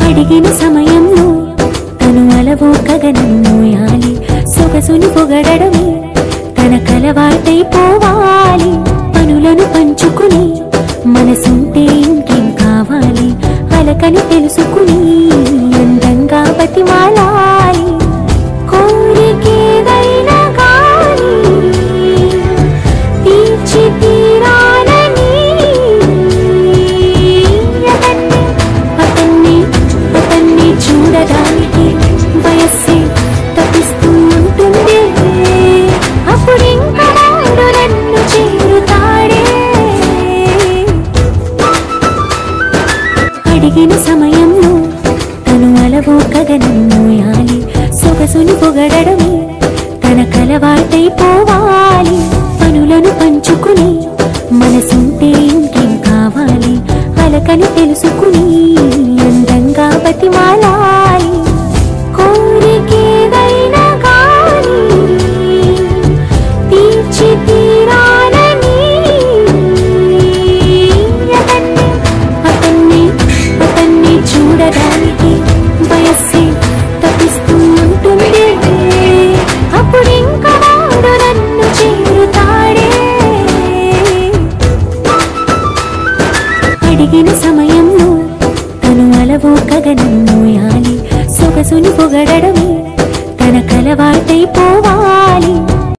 అడిగిన సమయంలో తను అలవో గగనము మోయాలి సొగసుని పొగడమే తన కలవాటైపోవాలి పనులను పంచుకుని మనసుంటే ఇంకేం కావాలి అలకని తెలుసుకుని అందంగా బతిమాలాలి కోరికేదైనా గాని తీర్చి తీరాలని అతన్ని చూడడానికి వయస్సే తప్పిస్తూ ఉంటుంది అప్పుడింకా వాడు నన్ను చేరుతాడే అడిగిన సమయంలో తను అలవో గగనము మోయాలి సొగసుని పొగడమే తన కలవాటైపోవాలి పనులను పంచుకుని మనసుంటే ఇంకేం కావాలి అలకని తెలుసుకుని అందంగా బతిమాలాలి కోరికేదైనా గాని తీర్చి తీరాలని అతన్ని చూడడానికి వయస్సే తప్పిస్తూ ఉంటుంది అప్పుడింకా వాడు నన్ను చేరుతాడే అడిగిన సమయంలో తను అలవో గగనము మోయాలి సొగసుని పొగడమే తన కలవాటైపోవాలి